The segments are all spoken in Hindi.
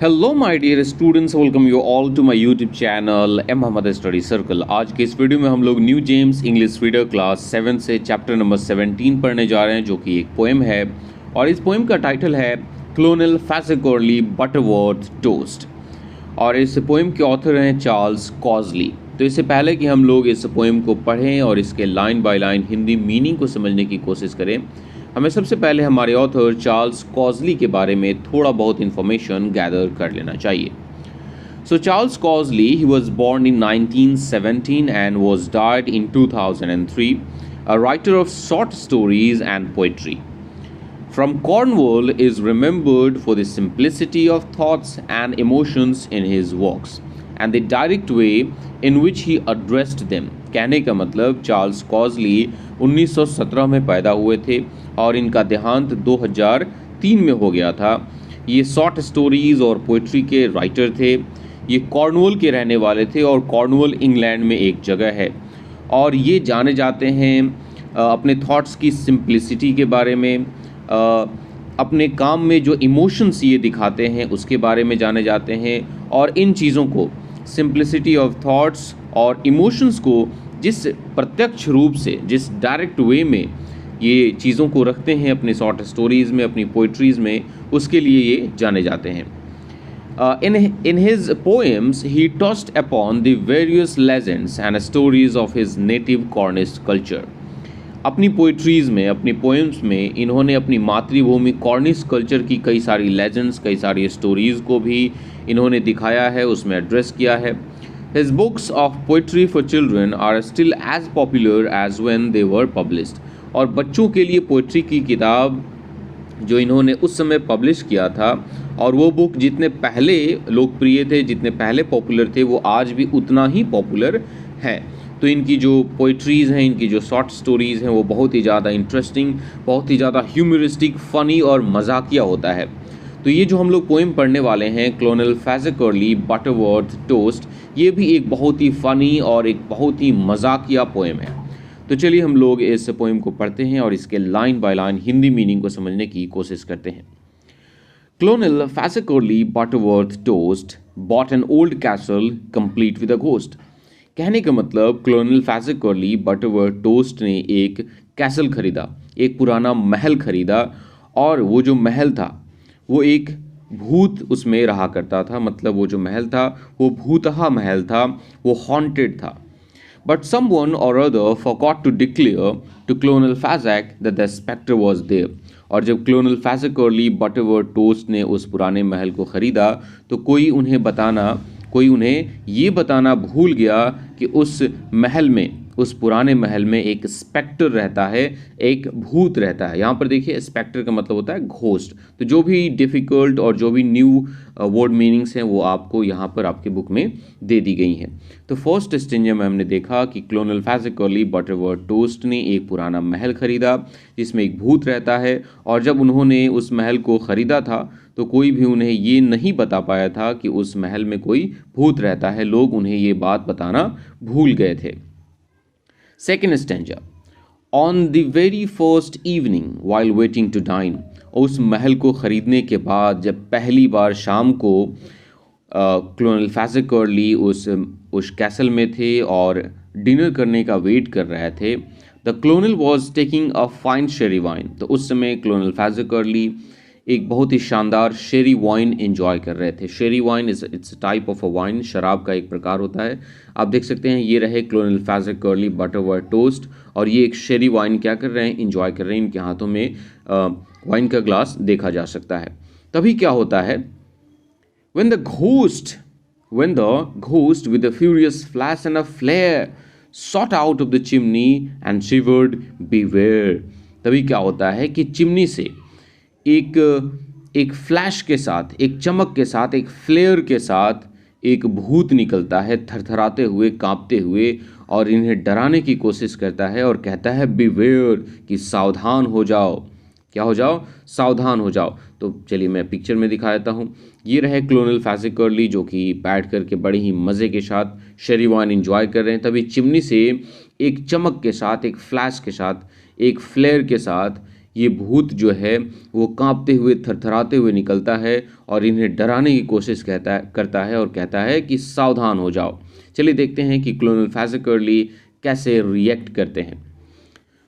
Hello my dear students, welcome you all to my YouTube channel M Mohammad study circle. आज के इस वीडियो में हम लोग new gems English reader class 7 से चैप्टर नंबर 17 पढ़ने जा रहे हैं, जो कि एक पोएम है और इस पोएम का टाइटल है क्लोनेल फैसिकर्ली बटरवर्थ टोस्ट। और इस पोएम के ऑथर हैं चार्ल्स कॉजली। तो इससे पहले कि हम लोग इस पोएम को पढ़ें और इसके line by line Hindi meaning को समझने की कोशिश करें, हमें सबसे पहले हमारे ऑथर चार्ल्स कॉजली के बारे में थोड़ा बहुत इन्फॉर्मेशन गैदर कर लेना चाहिए। So Charles Causley, he was born in 1917 and was died in 2003, a writer of short stories and poetry. From Cornwall is remembered for the simplicity of thoughts and emotions in his works and the direct way in which he addressed them. कहने का मतलब चार्ल्स कॉजली 1917 में पैदा हुए थे और इनका देहांत 2003 में हो गया था। ये शॉर्ट स्टोरीज़ और पोइट्री के राइटर थे। ये कॉर्नवॉल के रहने वाले थे और कॉर्नवॉल इंग्लैंड में एक जगह है और ये जाने जाते हैं अपने थॉट्स की सिंप्लिसिटी के बारे में, अपने काम में जो इमोशंस ये दिखाते हैं उसके बारे में जाने जाते हैं। और इन चीज़ों को, सिंप्लिसिटी ऑफ थॉट्स और इमोशंस को जिस प्रत्यक्ष रूप से, जिस डायरेक्ट वे में ये चीज़ों को रखते हैं अपने शॉर्ट स्टोरीज़ में, अपनी पोइट्रीज़ में, उसके लिए ये जाने जाते हैं। In his poems, he touched upon the various legends and stories of his native Cornish culture. अपनी पोइट्रीज़ में, अपनी पोएम्स में इन्होंने अपनी मातृभूमि कॉर्निश कल्चर की कई सारी लेजेंड्स, कई सारी स्टोरीज़ को भी इन्होंने दिखाया है, उसमें एड्रेस किया है। His books of poetry for children are still as popular as when they were published. और बच्चों के लिए पोइट्री की किताब जो इन्होंने उस समय पब्लिश किया था, और वो बुक जितने पहले लोकप्रिय थे, जितने पहले पॉपुलर थे, वो आज भी उतना ही पॉपुलर हैं। तो इनकी जो पोइट्रीज़ हैं, इनकी जो शॉर्ट स्टोरीज़ हैं, वो बहुत ही ज़्यादा इंटरेस्टिंग, बहुत ही ज़्यादा ह्यूमरिस्टिक, फ़नी और मजाकिया होता है। तो ये जो हम लोग पोएम पढ़ने वाले हैं, क्लोनेल फैसिकर्ली बटरवर्थ टोस्ट, ये भी एक बहुत ही फ़नी और एक बहुत ही मजाकिया पोएम है। तो चलिए हम लोग इस पोएम को पढ़ते हैं और इसके line by line Hindi meaning को समझने की कोशिश करते हैं। Colonel Fazackerley Butterworth Toast bought an old castle complete with a ghost. कहने का मतलब क्लोनेल फैसिकर्ली बटरवर्थ टोस्ट ने एक कैसल खरीदा, एक पुराना महल खरीदा, और वो जो महल था वो एक भूत उसमें रहा करता था। मतलब वो जो महल था वो भूतहा महल था, वो हॉन्टेड था। But someone or other forgot to declare to Colonel Fazak that the spectre was there. और जब क्लोनल फैसिकर्ली बटरवर्थ टोस्ट ने उस पुराने महल को ख़रीदा तो कोई उन्हें ये बताना भूल गया कि उस महल में, उस पुराने महल में एक स्पेक्टर रहता है, एक भूत रहता है। यहाँ पर देखिए, स्पेक्टर का मतलब होता है घोस्ट। तो जो भी डिफ़िकल्ट और जो भी न्यू वर्ड मीनिंग्स हैं वो आपको यहाँ पर आपके बुक में दे दी गई हैं। तो फर्स्ट स्टेंजा में हमने देखा कि क्लोनेल फैसिकर्ली बटरवर्थ टोस्ट ने एक पुराना महल ख़रीदा जिसमें एक भूत रहता है, और जब उन्होंने उस महल को ख़रीदा था तो कोई भी उन्हें ये नहीं बता पाया था कि उस महल में कोई भूत रहता है। लोग उन्हें ये बात बताना भूल गए थे। Second stanza, on the very first evening while waiting to dine. उस महल को ख़रीदने के बाद जब पहली बार शाम को क्लोनेल फैसिकर्ली उस कैसल में थे और डिनर करने का वेट कर रहे थे, the colonel was taking a fine sherry wine. तो उस समय क्लोनेल फैसिकर्ली एक बहुत ही शानदार शेरी वाइन एंजॉय कर रहे थे। शेरी wine it's type of a wine, शराब का एक प्रकार होता है। आप देख सकते हैं ये रहे क्लोनेल फैसिकर्ली बटरवर्थ टोस्ट, और ये एक शेरी वाइन क्या कर रहे हैं, एंजॉय कर रहे हैं। इनके हाथों में वाइन का ग्लास देखा जा सकता है। तभी क्या होता है, when the ghost with a furious flash and a flare shot out of the chimney and shivered, beware। तभी क्या होता है कि चिमनी से एक फ्लैश के साथ, एक चमक के साथ, एक फ्लेयर के साथ एक भूत निकलता है, थरथराते हुए, कांपते हुए, और इन्हें डराने की कोशिश करता है और कहता है बिवेयर, कि सावधान हो जाओ। क्या हो जाओ? सावधान हो जाओ। तो चलिए मैं पिक्चर में दिखा देता हूँ। ये रहे क्लोनेल फैसिकर्ली जो कि बैठ करके बड़े ही मज़े के साथ शेरी वाइन एंजॉय कर रहे हैं। तभी चिमनी से एक चमक के साथ, एक फ्लैश के साथ, एक फ्लेयर के साथ ये भूत जो है वो कांपते हुए थरथराते हुए निकलता है और इन्हें डराने की कोशिश करता है और कहता है कि सावधान हो जाओ। चलिए देखते हैं कि क्लोनल फैज़ेकर्ली कैसे रिएक्ट करते हैं।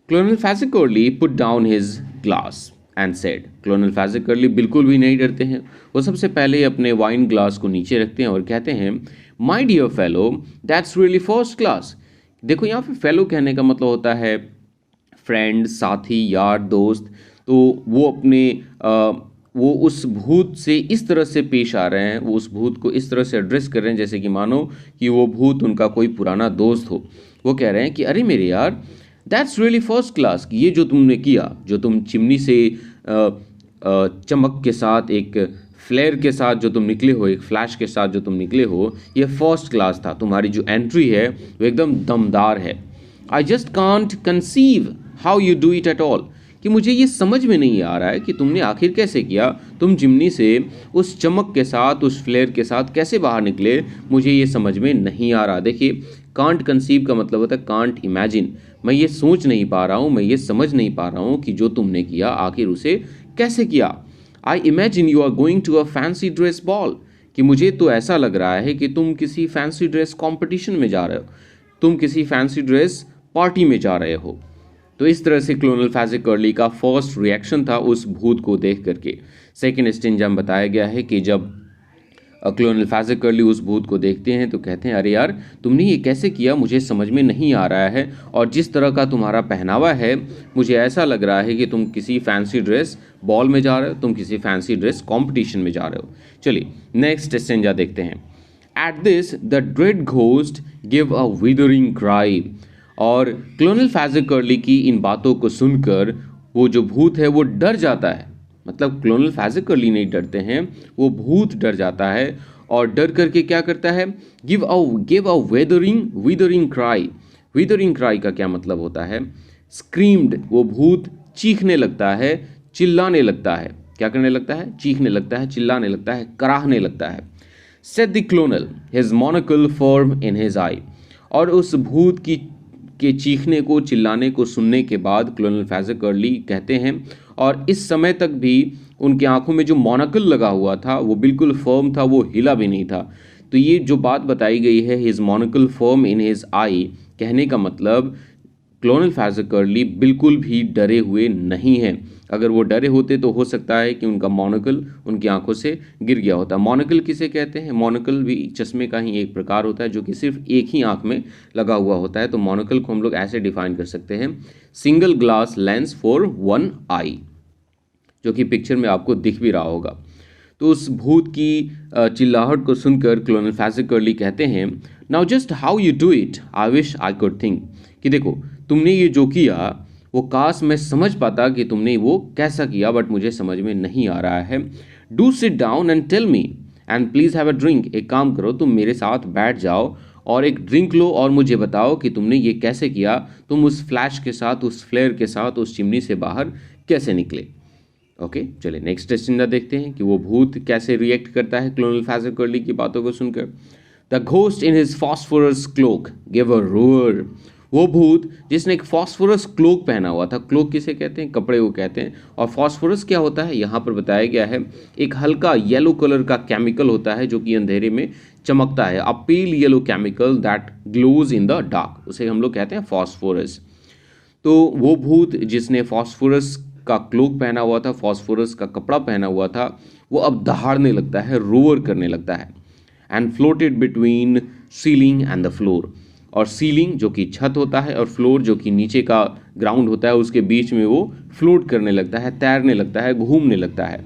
Colonel Fazackerley put down his glass and said, Colonel Fazackerley बिल्कुल भी नहीं डरते हैं। वो सबसे पहले अपने वाइन ग्लास को नीचे रखते हैं और कहते हैं, my dear fellow, that's really first class. देखो यहाँ पे फेलो कहने का मतलब होता है फ्रेंड, साथी, यार, दोस्त। तो वो उस भूत से इस तरह से पेश आ रहे हैं, वो उस भूत को इस तरह से एड्रेस कर रहे हैं जैसे कि मानो कि वो भूत उनका कोई पुराना दोस्त हो। वो कह रहे हैं कि अरे मेरे यार, दैट्स रियली फर्स्ट क्लास, ये जो तुमने किया, जो तुम चिमनी से चमक के साथ, एक फ्लेयर के साथ जो तुम निकले हो, एक फ्लैश के साथ जो तुम निकले हो, ये फर्स्ट क्लास था। तुम्हारी जो एंट्री है वो एकदम दमदार है। I just can't conceive how you do it at all, कि मुझे ये समझ में नहीं आ रहा है कि तुमने आखिर कैसे किया। तुम चिमनी से उस चमक के साथ, उस फ्लेयर के साथ कैसे बाहर निकले, मुझे ये समझ में नहीं आ रहा। देखिए, कांट कंसीव का मतलब होता है कांट इमेजिन। मैं ये सोच नहीं पा रहा हूँ, मैं ये समझ नहीं पा रहा हूँ कि जो तुमने किया आखिर उसे कैसे किया। I imagine you are going to a fancy dress ball, कि मुझे तो ऐसा लग रहा है कि तुम किसी फैंसी ड्रेस कॉम्पिटिशन में जा रहे हो, तुम किसी फैंसी ड्रेस पार्टी में जा रहे हो। तो इस तरह से क्लोनल फैज़ेकर्ली का फर्स्ट रिएक्शन था उस भूत को देख करके। सेकेंड स्टेंजा में बताया गया है कि जब क्लोनल फैज़ेकर्ली उस भूत को देखते हैं तो कहते हैं, अरे यार, तुमने ये कैसे किया, मुझे समझ में नहीं आ रहा है, और जिस तरह का तुम्हारा पहनावा है मुझे ऐसा लग रहा है कि तुम किसी फैंसी ड्रेस बॉल में जा रहे हो, तुम किसी फैंसी ड्रेस कॉम्पिटिशन में जा रहे हो। चलिए नेक्स्ट स्टेंजा देखते हैं। Eight this the dread ghost give a withering cry, और क्लोनल फैज़ेकर्ली की इन बातों को सुनकर वो जो भूत है वो डर जाता है। मतलब क्लोनल फैज़ेकर्ली नहीं डरते हैं, वो भूत डर जाता है, और डर करके क्या करता है, give a withering cry. Withering cry का क्या मतलब होता है, स्क्रीम्ड, वो भूत चीखने लगता है, चिल्लाने लगता है। क्या करने लगता है, चीखने लगता है, चिल्लाने लगता है, कराहने लगता है। Said the colonel, his monocle firm in his eye, और उस भूत के चीखने को, चिल्लाने को सुनने के बाद क्लोनल फैज़ेकर्ली कहते हैं, और इस समय तक भी उनकी आंखों में जो मोनोकल लगा हुआ था वो बिल्कुल फर्म था, वो हिला भी नहीं था। तो ये जो बात बताई गई है, his monocle firm in his आई, कहने का मतलब क्लोनल फैज़ेकर्ली बिल्कुल भी डरे हुए नहीं हैं। अगर वो डरे होते तो हो सकता है कि उनका मोनोकल उनकी आंखों से गिर गया होता। मोनोकल किसे कहते हैं, मोनोकल भी चश्मे का ही एक प्रकार होता है जो कि सिर्फ एक ही आंख में लगा हुआ होता है। तो मोनोकल को हम लोग ऐसे डिफाइन कर सकते हैं, single glass lens for one eye, जो कि पिक्चर में आपको दिख भी रहा होगा। तो उस भूत की चिल्लाहट को सुनकर क्लोनल फैज़ेकर्ली कहते हैं, now just how you do it I wish I could think, कि देखो तुमने ये जो किया वो काश मैं समझ पाता कि तुमने वो कैसा किया, बट मुझे समझ में नहीं आ रहा है। Do sit down and tell me and please have a drink, एक काम करो, तुम मेरे साथ बैठ जाओ और एक ड्रिंक लो और मुझे बताओ कि तुमने ये कैसे किया, तुम उस फ्लैश के साथ, उस फ्लेयर के साथ उस चिमनी से बाहर कैसे निकले। ओके, चलिए नेक्स्ट स्टेंजा देखते हैं कि वो भूत कैसे रिएक्ट करता है क्लोनल फैज़ेकर्ली की बातों को सुनकर। The ghost in his phosphorus cloak give a roar, वो भूत जिसने एक फॉस्फोरस क्लोक पहना हुआ था, क्लोक किसे कहते हैं, कपड़े को कहते हैं, और फॉस्फोरस क्या होता है यहाँ पर बताया गया है, एक हल्का येलो कलर का केमिकल होता है जो कि अंधेरे में चमकता है, a pale yellow chemical that glows in the dark, उसे हम लोग कहते हैं फॉस्फोरस। तो वो भूत जिसने फॉस्फोरस का क्लोक पहना हुआ था, फॉस्फोरस का कपड़ा पहना हुआ था, वो अब दहाड़ने लगता है, रोअर करने लगता है। And floated between ceiling and the floor, और सीलिंग जो कि छत होता है और फ्लोर जो कि नीचे का ग्राउंड होता है, उसके बीच में वो फ्लोट करने लगता है, तैरने लगता है, घूमने लगता है।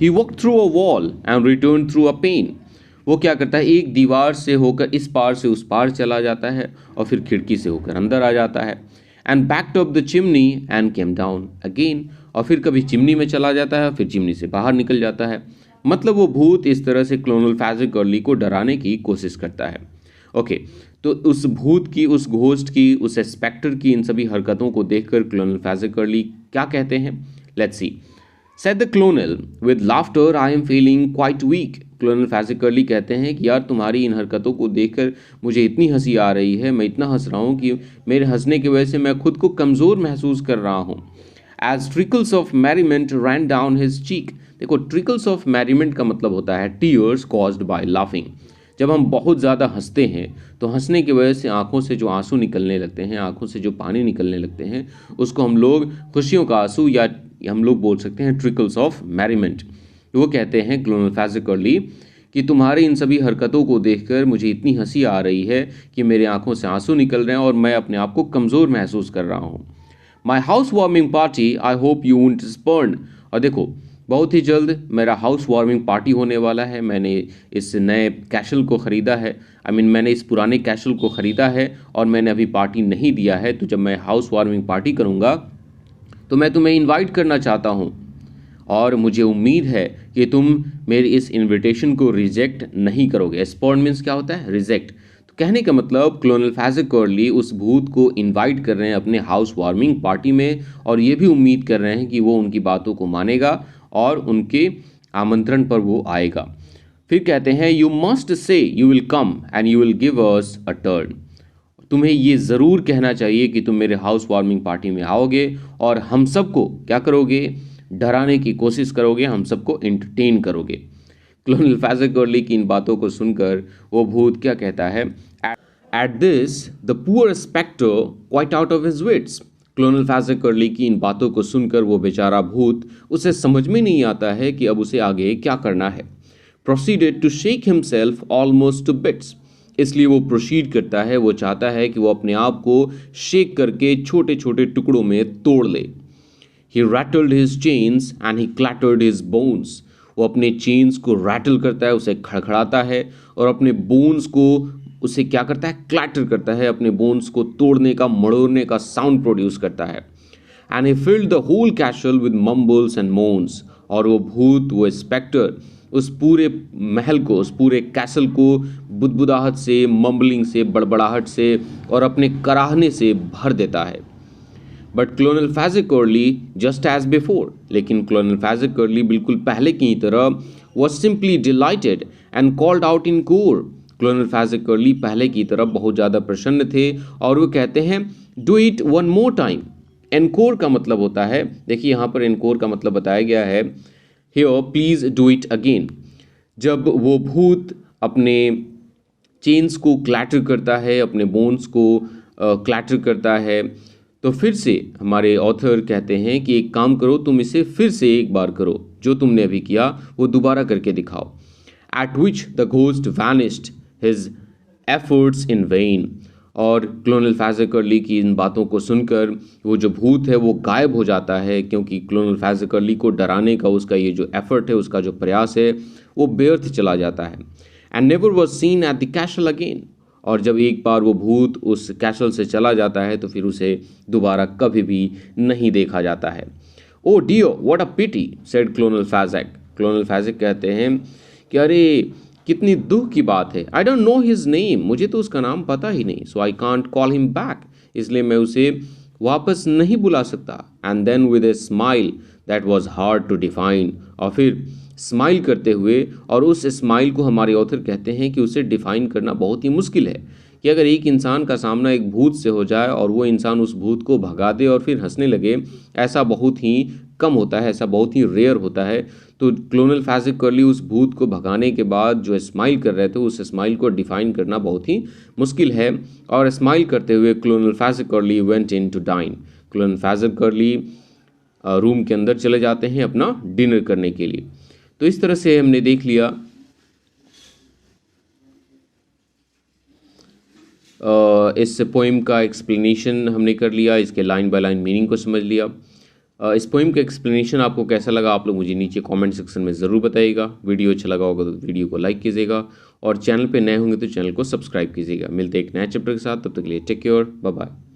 He walk through a wall and return through a pane, वो क्या करता है, एक दीवार से होकर इस पार से उस पार चला जाता है और फिर खिड़की से होकर अंदर आ जाता है। And backed up the chimney and came down again, और फिर कभी चिमनी में चला जाता है, फिर चिमनी से बाहर निकल जाता है। मतलब वो भूत इस तरह से क्लोनल फैज़ेकर्ली को डराने की कोशिश करता है। ओके, तो उस भूत की, उस घोस्ट की, उस स्पेक्टर की इन सभी हरकतों को देखकर क्लोनल फैज़ेकर्ली क्या कहते हैं, let's see. Said the colonel with laughter I am feeling quite weak, Colonel Fazackerley कहते हैं कि यार तुम्हारी इन हरकतों को देखकर मुझे इतनी हंसी आ रही है, मैं इतना हंस रहा हूँ कि मेरे हंसने की वजह से मैं खुद को कमज़ोर महसूस कर रहा हूँ। As trickles of merriment ran down his cheek. देखो, ट्रिकल्स ऑफ मैरीमेंट का मतलब होता है टीयर्स कॉज्ड बाय लाफिंग। जब हम बहुत ज़्यादा हंसते हैं तो हंसने की वजह से आंखों से जो आंसू निकलने लगते हैं, आंखों से जो पानी निकलने लगते हैं, उसको हम लोग खुशियों का आंसू या हम लोग बोल सकते हैं ट्रिकल्स ऑफ मैरीमेंट। वो कहते हैं क्लोनोफेजिकली कि तुम्हारी इन सभी हरकतों को देखकर मुझे इतनी हंसी आ रही है कि मेरे आंखों से आंसू निकल रहे हैं और मैं अपने आप को कमज़ोर महसूस कर रहा हूँ। My house warming party I hope you won't spurn. और देखो, बहुत ही जल्द मेरा हाउस वार्मिंग पार्टी होने वाला है। मैंने इस नए कैशल को ख़रीदा है, मैंने इस पुराने कैशल को ख़रीदा है और मैंने अभी पार्टी नहीं दिया है। तो जब मैं हाउस वार्मिंग पार्टी करूँगा तो मैं तुम्हें इनवाइट करना चाहता हूँ और मुझे उम्मीद है कि तुम मेरी इस इनविटेशन को रिजेक्ट नहीं करोगे। स्पर्न मीन्स क्या होता है? रिजेक्ट। तो कहने का मतलब क्लोनोफेजिकली उस भूत को इनवाइट कर रहे हैं अपने हाउस वार्मिंग पार्टी में और ये भी उम्मीद कर रहे हैं कि वो उनकी बातों को मानेगा और उनके आमंत्रण पर वो आएगा। फिर कहते हैं you must say you will come and you will give us a turn. तुम्हें ये ज़रूर कहना चाहिए कि तुम मेरे हाउस वार्मिंग पार्टी में आओगे और हम सबको क्या करोगे? डराने की कोशिश करोगे, हम सबको एंटरटेन करोगे। क्लोनोफेजिकली की इन बातों को सुनकर वो भूत क्या कहता है? At this the poor spectre quite out of his wits. Colonel Fazackerley की इन बातों को सुनकर वो बेचारा भूत, उसे समझ में नहीं आता है कि अब उसे आगे क्या करना है। Proceeded to shake himself almost to bits. इसलिए वो प्रोसीड करता है, वो चाहता है कि वो अपने आप को शेक करके छोटे छोटे टुकड़ों में तोड़ ले। He rattled his chains and he clattered his bones. वो अपने चेन्स को रैटल करता है, उसे खड़खड़ाता है और अपने बोन्स को उसे क्या करता है? क्लैटर करता है, अपने बोन्स को तोड़ने का, मड़ोड़ने का साउंड प्रोड्यूस करता है। And he filled the whole castle with mumbles and moans. और वो भूत, वो स्पेक्टर उस पूरे महल को, उस पूरे कैसल को बुदबुदाहट से, मम्बलिंग से, बड़बड़ाहट से और अपने कराहने से भर देता है। But clonophagically just as before. लेकिन क्लोनोफेजिकली बिल्कुल पहले की तरह was simply delighted and called out encore. Clonophagically पहले की तरह बहुत ज़्यादा प्रसन्न थे और वो कहते हैं do it one more time. Encore का मतलब होता है, देखिए यहाँ पर एनकोर का मतलब बताया गया है, here please do it again. जब वो भूत अपने चेन्स को क्लैटर करता है, अपने बोन्स को क्लैटर करता है, तो फिर से हमारे ऑथर कहते हैं कि एक काम करो, तुम इसे फिर से एक बार करो, जो तुमने अभी किया वो दोबारा करके दिखाओ। Eight which the ghost vanished his efforts in when. और क्लोनोफेजिकली की इन बातों को सुनकर वो जो भूत है वो गायब हो जाता है, क्योंकि क्लोनोफेजिकली को डराने का उसका ये जो एफर्ट है, उसका जो प्रयास है, वो व्यर्थ चला जाता है। And never was seen at the castle again. और जब एक बार वो भूत उस कैसल से चला जाता है तो फिर उसे दोबारा कभी भी नहीं देखा जाता है। Oh dear what a pity said clonophagic. Clonophagic कहते हैं कि अरे कितनी दुख की बात है। I don't know his name, मुझे तो उसका नाम पता ही नहीं। So I can't call him back, इसलिए मैं उसे वापस नहीं बुला सकता। And then with a smile that was hard to define. और फिर स्माइल करते हुए, और उस स्माइल को हमारे ऑथर कहते हैं कि उसे डिफाइन करना बहुत ही मुश्किल है, कि अगर एक इंसान का सामना एक भूत से हो जाए और वो इंसान उस भूत को भगा दे और फिर हंसने लगे, ऐसा बहुत ही कम होता है, ऐसा बहुत ही रेयर होता है। तो क्लोनोफेजिकली उस भूत को भगाने के बाद जो स्माइल कर रहे थे, उस स्माइल को डिफाइन करना बहुत ही मुश्किल है। और स्माइल करते हुए clonophagically went in to dine. Clonophagically room के अंदर चले जाते हैं अपना डिनर करने के लिए। तो इस तरह से हमने देख लिया इस पोइम का एक्सप्लेनेशन हमने कर लिया, इसके लाइन बाय लाइन मीनिंग को समझ लिया। इस पोइम का एक्सप्लेनेशन आपको कैसा लगा आप लोग मुझे नीचे कमेंट सेक्शन में ज़रूर बताइएगा। वीडियो अच्छा लगा होगा तो वीडियो को लाइक कीजिएगा और चैनल पे नए होंगे तो चैनल को सब्सक्राइब कीजिएगा। मिलते हैं एक नए चैप्टर के साथ, तब तक के लिए टेक केयर, बाय बाय।